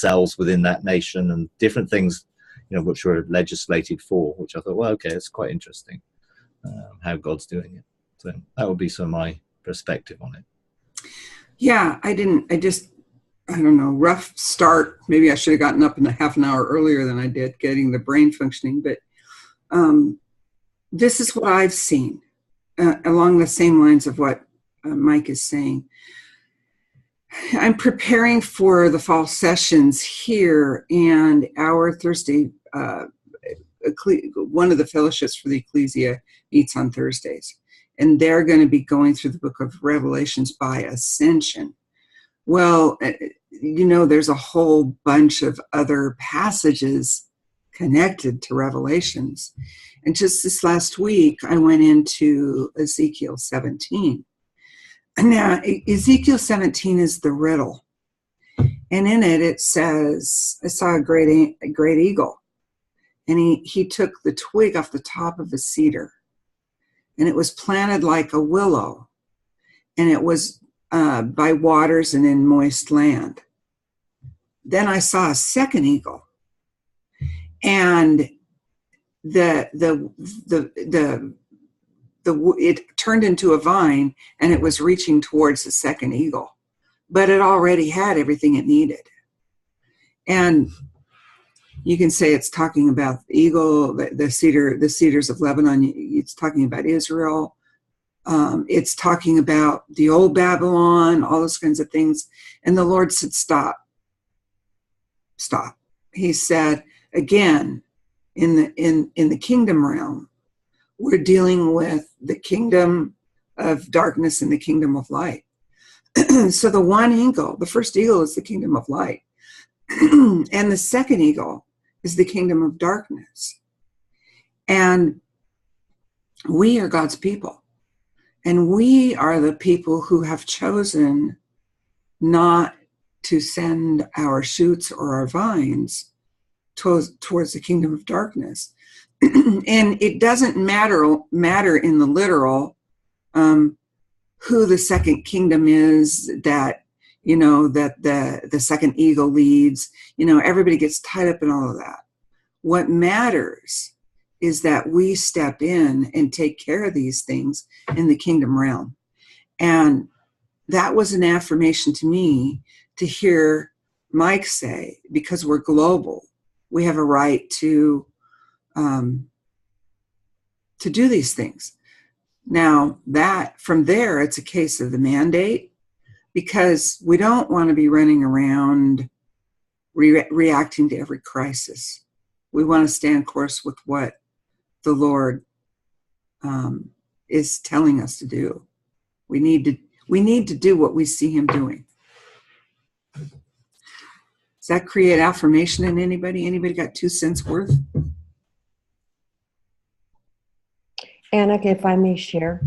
cells within that nation and different things, which were legislated for, which I thought, well, okay, it's quite interesting how God's doing it. So that would be some of my perspective on it. Yeah, I don't know, rough start. Maybe I should have gotten up in a half an hour earlier than I did, getting the brain functioning. But this is what I've seen along the same lines of what Mike is saying. I'm preparing for the fall sessions here, and our Thursday, one of the fellowships for the Ecclesia meets on Thursdays, and they're going to be going through the book of Revelations by ascension. Well, there's a whole bunch of other passages connected to Revelations. And just this last week, I went into Ezekiel 17. And now, Ezekiel 17 is the riddle. And in it says, I saw a great eagle. And he took the twig off the top of a cedar. And it was planted like a willow. And it was by waters and in moist land. Then I saw a second eagle. And it turned into a vine, and it was reaching towards the second eagle, but it already had everything it needed. And you can say it's talking about the eagle, the cedars of Lebanon. It's talking about Israel. It's talking about the old Babylon, all those kinds of things. And the Lord said, stop. He said, again, in the kingdom realm, we're dealing with the kingdom of darkness and the kingdom of light. So the one eagle, the first eagle is the kingdom of light. And the second eagle is the kingdom of darkness. And we are God's people. And we are the people who have chosen not to send our shoots or our vines towards the kingdom of darkness. And it doesn't matter in the literal who the second kingdom is that the second eagle leads. Everybody gets tied up in all of that. What matters is that we step in and take care of these things in the kingdom realm. And that was an affirmation to me to hear Mike say, because we're global, we have a right to do these things. Now, that from there, it's a case of the mandate, because we don't want to be running around reacting to every crisis. We want to stand course with what the Lord is telling us to do. We need to do what we see him doing. Does that create affirmation in anybody? Anybody got 2 cents worth? Anna, if I may share.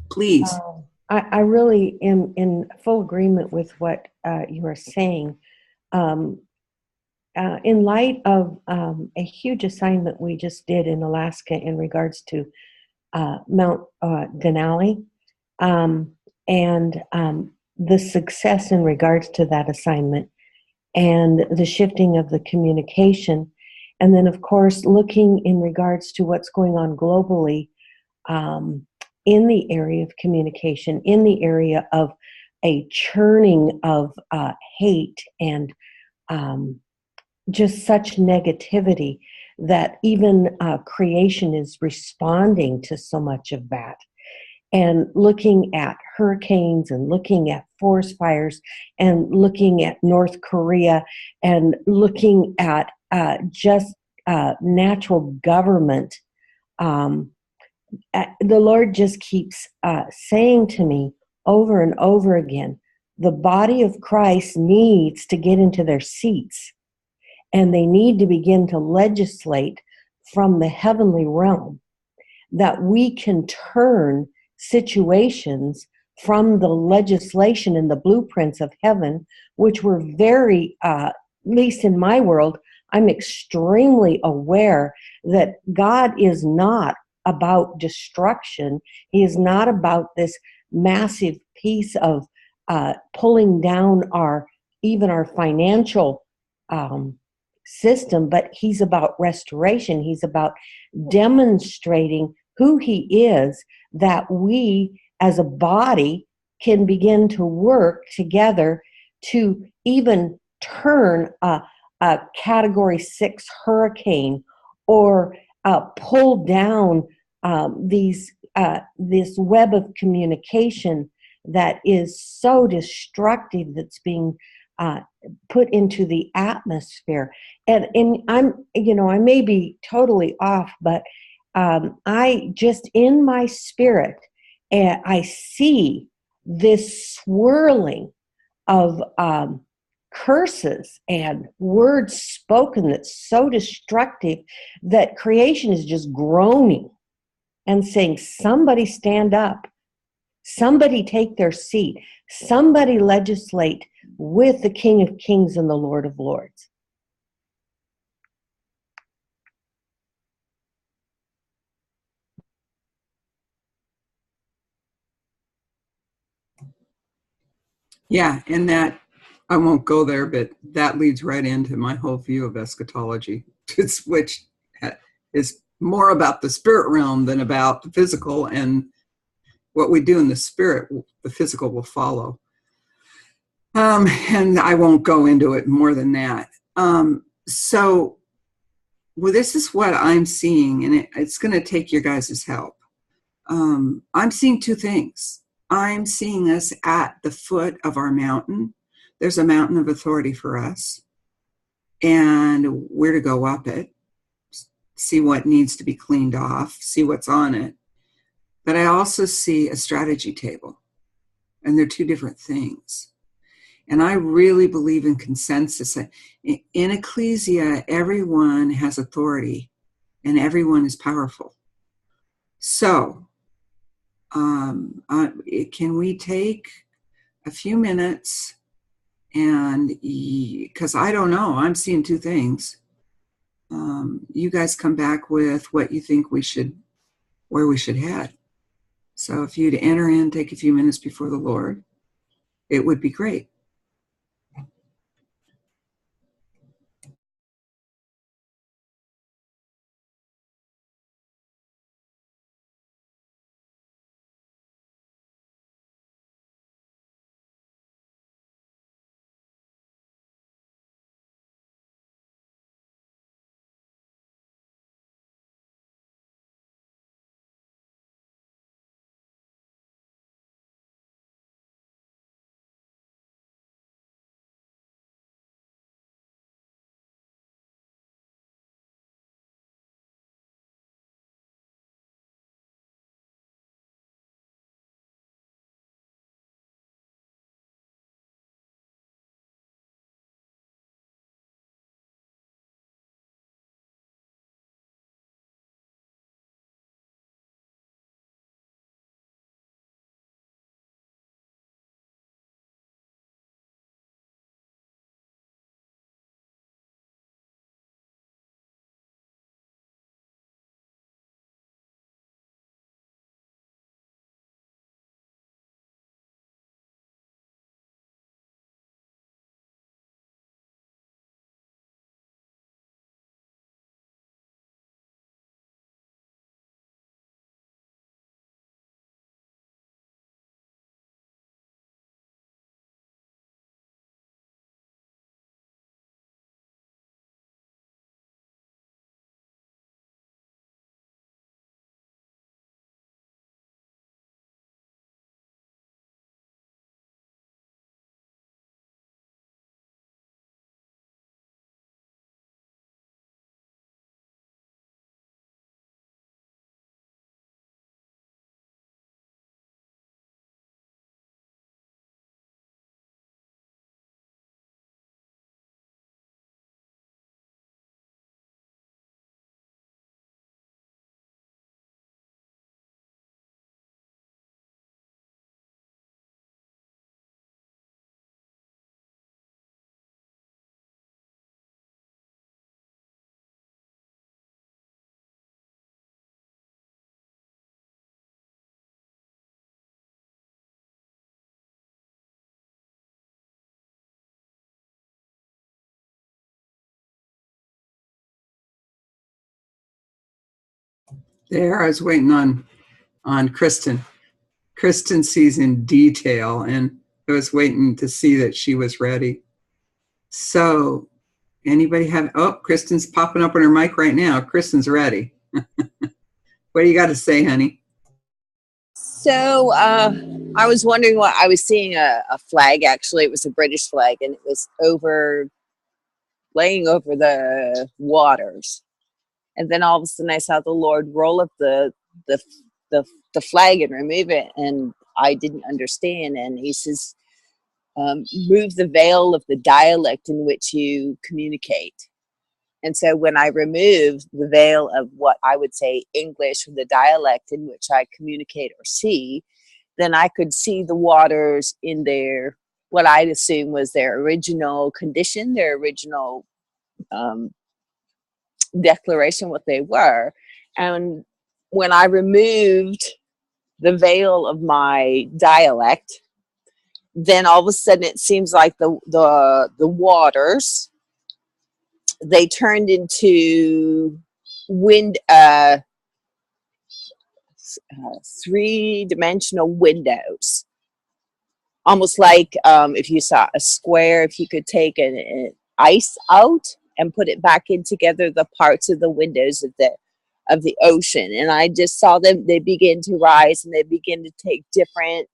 Please. I really am in full agreement with what you are saying. In light of a huge assignment we just did in Alaska in regards to Mount Denali, and the success in regards to that assignment, and the shifting of the communication, and then, of course, looking in regards to what's going on globally in the area of communication, in the area of a churning of hate and just such negativity that even creation is responding to so much of that. And looking at hurricanes and looking at forest fires and looking at North Korea and looking at just natural government, the Lord just keeps saying to me over and over again, the body of Christ needs to get into their seats, and they need to begin to legislate from the heavenly realm, that we can turn situations from the legislation and the blueprints of heaven, which were very, at least in my world, I'm extremely aware that God is not about destruction. He is not about this massive piece of pulling down our even our financial system, but he's about restoration. He's about demonstrating who he is, that we as a body can begin to work together to even turn a category 6 hurricane, or pull down this web of communication that is so destructive, that's being put into the atmosphere. And I'm, I may be totally off, but I just, in my spirit, I see this swirling of curses and words spoken that's so destructive that creation is just groaning and saying, somebody stand up, somebody take their seat, somebody legislate with the King of Kings and the Lord of Lords. Yeah, and that, I won't go there, but that leads right into my whole view of eschatology, which is more about the spirit realm than about the physical, and what we do in the spirit, the physical will follow. And I won't go into it more than that. So, well, this is what I'm seeing, and it's going to take your guys' help. I'm seeing two things. I'm seeing us at the foot of our mountain. There's a mountain of authority for us, and we're to go up it, see what needs to be cleaned off, see what's on it. But I also see a strategy table, and they're two different things. And I really believe in consensus. In Ecclesia, everyone has authority, and everyone is powerful. So, can we take a few minutes, and because I don't know, I'm seeing two things. You guys come back with what you think where we should head. So if you'd enter in, take a few minutes before the Lord, it would be great. There, I was waiting on Kristen. Kristen sees in detail, and I was waiting to see that she was ready. So, anybody have? Oh, Kristen's popping up on her mic right now. Kristen's ready. What do you got to say, honey? So I was wondering what I was seeing a flag. Actually, it was a British flag, and it was laying over the waters. And then all of a sudden, I saw the Lord roll up the flag and remove it, and I didn't understand. And He says, "Move the veil of the dialect in which you communicate." And so when I removed the veil of what I would say English, or the dialect in which I communicate or see, then I could see the waters in their, what I'd assume was their original condition, their original declaration, what they were. And when I removed the veil of my dialect, then all of a sudden it seems like the waters, they turned into wind, three-dimensional windows, almost like if you saw a square, if you could take an ice out and put it back in together, the parts of the windows of the ocean. And I just saw them, they begin to rise, and they begin to take different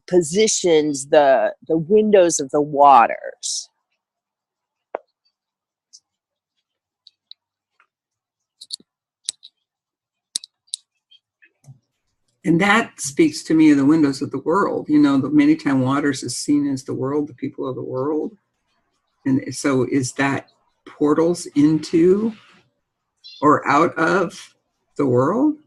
positions, the windows of the waters. And that speaks to me of the windows of the world. You know, the many times waters is seen as the world, the people of the world. And so is that portals into or out of the world?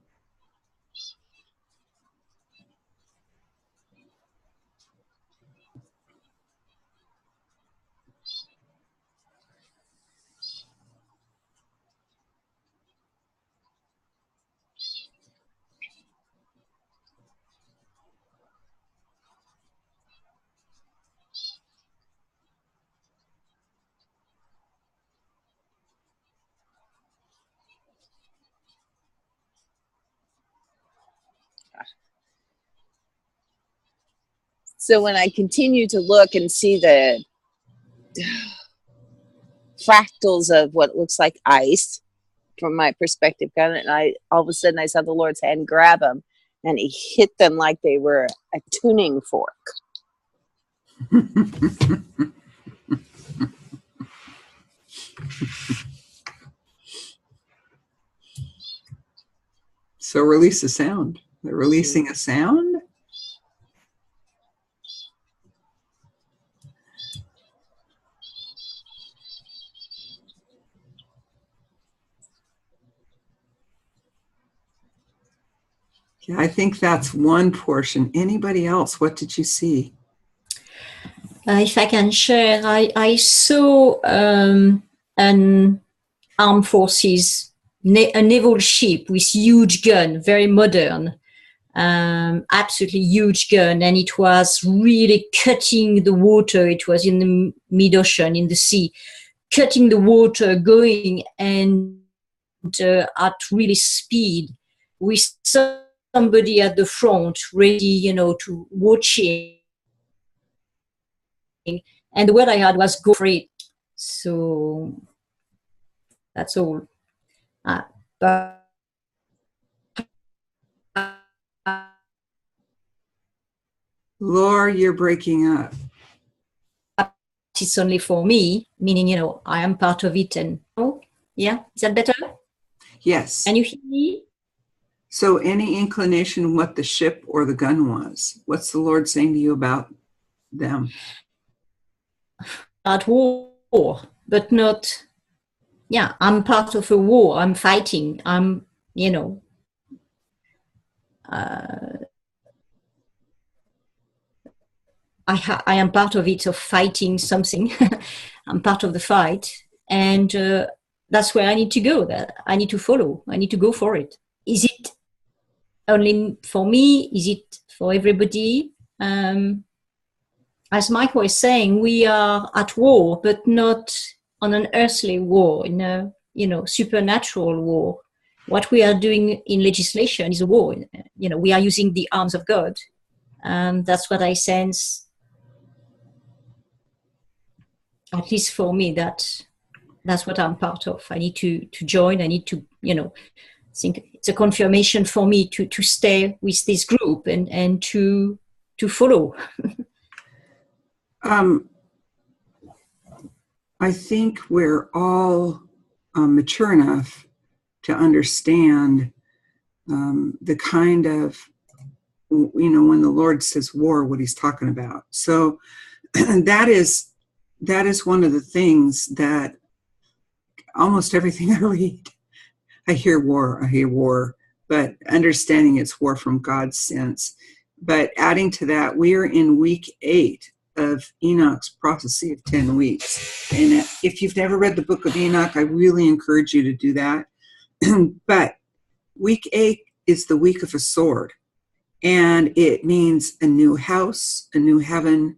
So when I continue to look and see the fractals of what looks like ice from my perspective, and I all of a sudden I saw the Lord's hand grab them, and He hit them like they were a tuning fork. So release a sound. They're releasing a sound. Yeah, I think that's one portion. Anybody else? What did you see? If I can share, I saw an armed forces, a naval ship with huge gun, very modern, absolutely huge gun, and it was really cutting the water. It was in the mid-ocean, in the sea, cutting the water, going and at really speed, with somebody at the front ready, you know, to watch it. And the word I had was go for it. So that's all. But Laura, you're breaking up. it's only for me, meaning, you know, I am part of it. And oh, yeah, is that better? Yes. And you hear me? So any inclination what the ship or the gun was? What's the Lord saying to you about them? At war, but not, yeah, I'm part of a war. I'm fighting. I'm, you know, I am part of it, of fighting something. I'm part of the fight. And that's where I need to go. That I need to follow. I need to go for it. Is it only for me? Is it for everybody? As Mike was saying, we are at war, but not on an earthly war, in a, you know, supernatural war. what we are doing in legislation is a war. You know, we are using the arms of God. That's what I sense, at least for me, that's what I'm part of. I need to join. I need to, you know, think it's a confirmation for me to stay with this group and to follow. I think we're all mature enough to understand the kind of, you know, when the Lord says war, what he's talking about. So that is one of the things that almost everything I read, I hear war, but understanding it's war from God's sense. But adding to that, we are in week 8 of Enoch's prophecy of 10 weeks. And if you've never read the book of Enoch, I really encourage you to do that. But week 8 is the week of a sword. And it means a new house, a new heaven,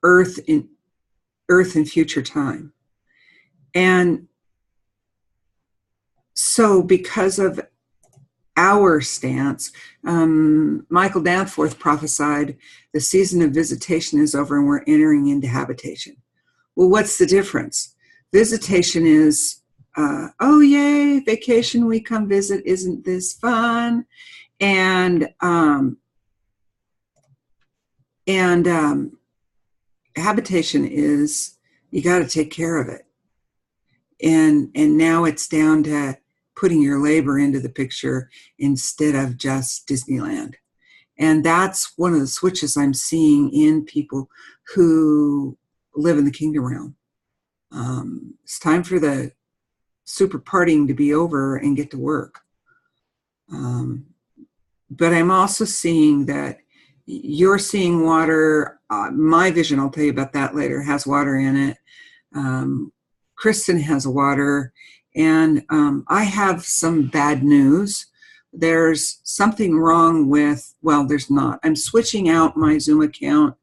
earth in future time. And so because of our stance, Michael Danforth prophesied the season of visitation is over and we're entering into habitation. Well, what's the difference? Visitation is, oh yay, vacation, we come visit, isn't this fun? And habitation is, you got to take care of it. And now it's down to putting your labor into the picture instead of just Disneyland. And that's one of the switches I'm seeing in people who live in the kingdom realm. It's time for the super partying to be over and get to work. But I'm also seeing that you're seeing water. My vision, I'll tell you about that later, has water in it. Kristen has water. And I have some bad news. There's something wrong with, well, there's not. I'm switching out my Zoom account,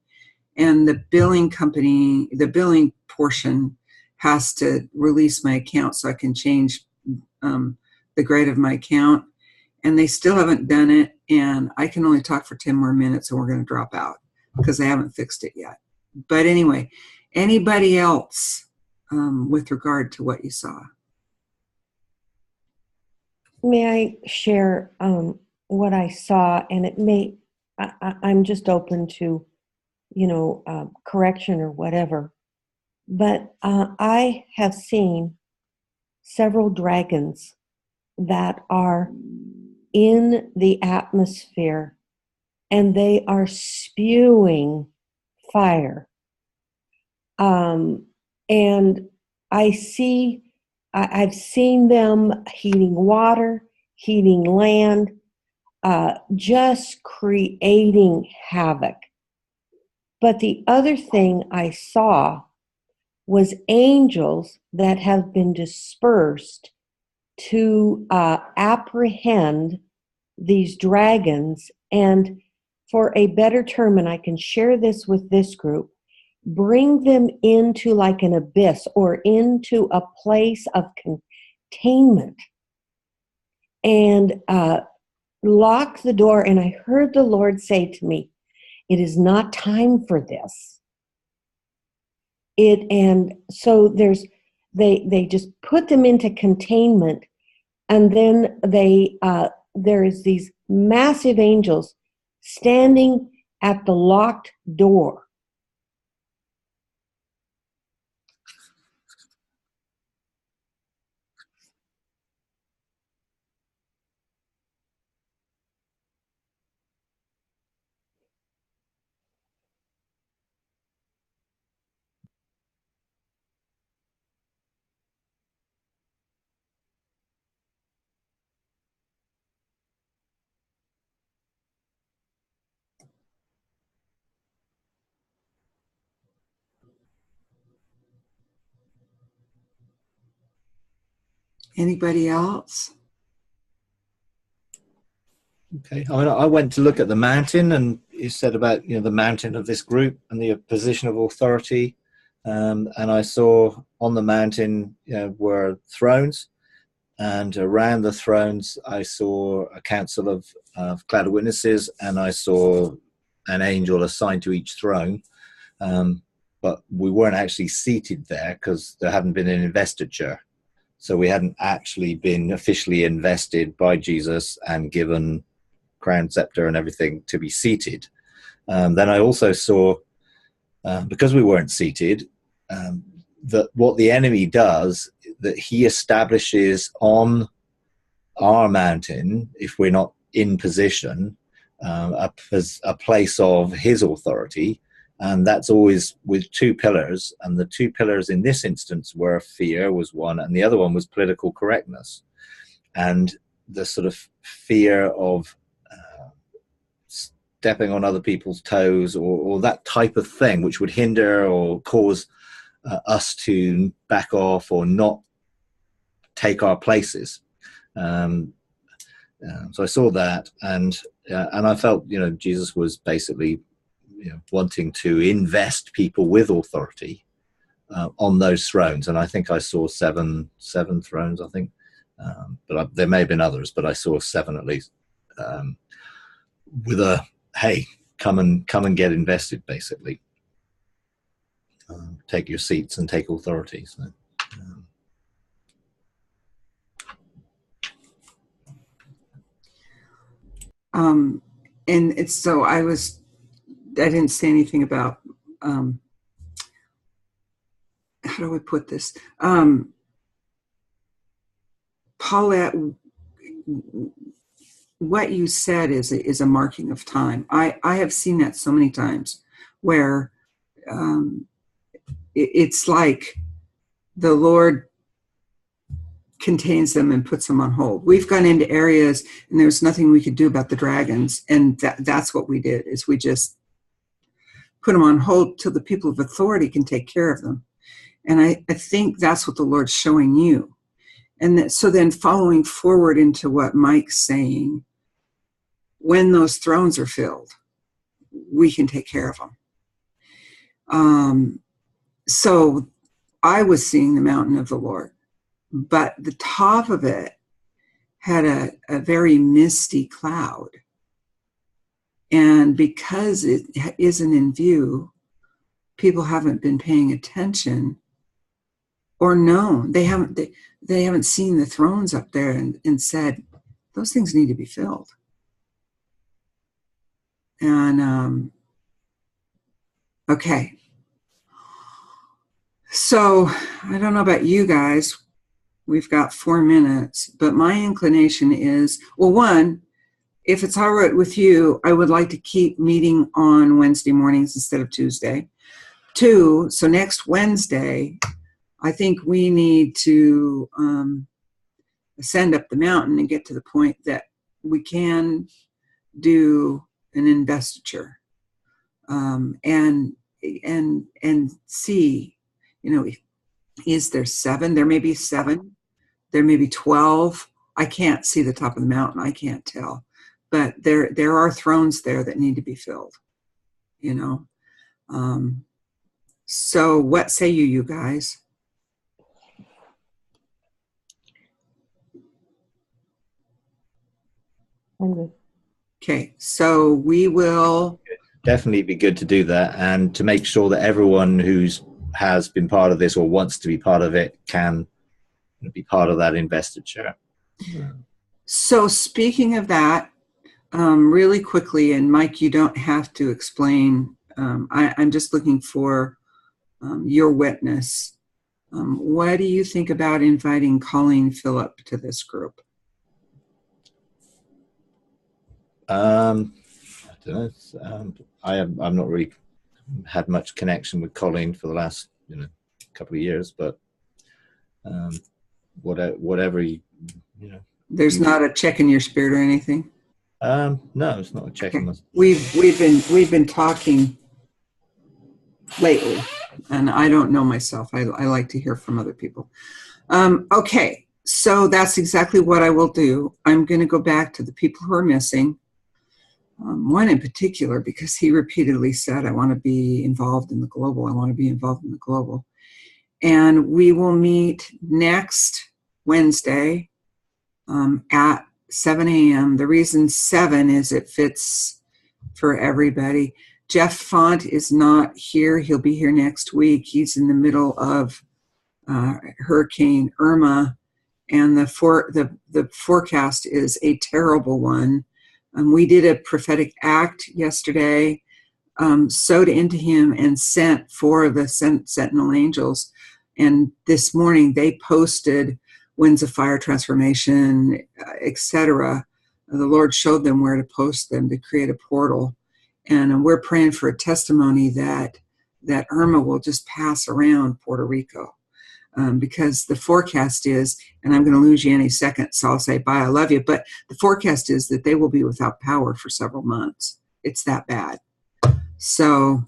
and the billing company, the billing portion has to release my account so I can change the grade of my account. And they still haven't done it. And I can only talk for 10 more minutes and we're going to drop out because they haven't fixed it yet. But anyway, anybody else with regard to what you saw? May I share what I saw? And it may, I'm just open to, you know, correction or whatever. But I have seen several dragons that are in the atmosphere, and they are spewing fire. And I've seen them heating water, heating land, just creating havoc. But the other thing I saw was angels that have been dispersed to apprehend these dragons, and for a better term, and I can share this with this group, bring them into like an abyss or into a place of containment and lock the door. And I heard the Lord say to me, it is not time for this. And so they just put them into containment, and then there is these massive angels standing at the locked door. Anybody else? Okay. I mean, I went to look at the mountain, and you said about, you know, the mountain of this group and the position of authority. And I saw on the mountain, you know, were thrones, and around the thrones I saw a council of cloud of witnesses, and I saw an angel assigned to each throne. But we weren't actually seated there because there hadn't been an investiture. So we hadn't actually been officially invested by Jesus and given crown, scepter, and everything to be seated. Then I also saw, because we weren't seated, that what the enemy does, that he establishes on our mountain, if we're not in position, a place of his authority. And that's always with two pillars. And the two pillars in this instance were fear was one, and the other one was political correctness. And the sort of fear of stepping on other people's toes, or that type of thing, which would hinder or cause us to back off or not take our places. So I saw that, and I felt, Jesus was basically wanting to invest people with authority on those thrones. And I think I saw seven thrones, I think. But there may have been others, but I saw 7 at least. With a, hey, come and get invested, basically. Take your seats and take authority. So, and it's so I didn't say anything about, how do I put this? Paulette, what you said is a marking of time. I have seen that so many times where it's like the Lord contains them and puts them on hold. We've gone into areas and there's nothing we could do about the dragons, and that's what we did, is we just put them on hold till the people of authority can take care of them. And I think that's what the Lord's showing you. And so then following forward into what Mike's saying, when those thrones are filled, we can take care of them. So I was seeing the mountain of the Lord, but the top of it had a very misty cloud. And because it isn't in view, people haven't been paying attention or known. They haven't seen the thrones up there and said, those things need to be filled. And, okay. So I don't know about you guys. We've got 4 minutes, but my inclination is, well, one, if it's all right with you, I would like to keep meeting on Wednesday mornings instead of Tuesday. 2, so next Wednesday, I think we need to ascend up the mountain and get to the point that we can do an investiture, and see, is there 7? There may be 7. There may be 12. I can't see the top of the mountain. I can't tell. But there are thrones there that need to be filled, So what say you guys? I'm good. Okay, so we will definitely be good to do that, and to make sure that everyone has been part of this or wants to be part of it can be part of that investiture. So speaking of that, really quickly, and Mike, you don't have to explain. I'm just looking for your witness. What do you think about inviting Colleen Phillip to this group? I don't know. I've not really had much connection with Colleen for the last couple of years, but whatever There's not a check in your spirit or anything. No, it's not a check in my. We've been talking lately, and I don't know myself. I like to hear from other people. Okay, so that's exactly what I will do. I'm going to go back to the people who are missing. One in particular, because he repeatedly said, I want to be involved in the global. I want to be involved in the global. And we will meet next Wednesday at 7 a.m. The reason 7 is it fits for everybody. Jeff Font is not here. He'll be here next week. He's in the middle of Hurricane Irma, and the forecast is a terrible one. We did a prophetic act yesterday, sowed into him and sent for the Sentinel Angels. And this morning they posted winds of fire, transformation, etc. The Lord showed them where to post them to create a portal. And we're praying for a testimony that Irma will just pass around Puerto Rico. Because the forecast is, and I'm going to lose you any second, so I'll say bye, I love you, but the forecast is that they will be without power for several months. It's that bad. So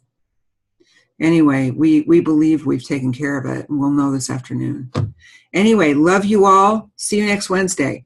anyway, we believe we've taken care of it, and we'll know this afternoon. Anyway, love you all. See you next Wednesday.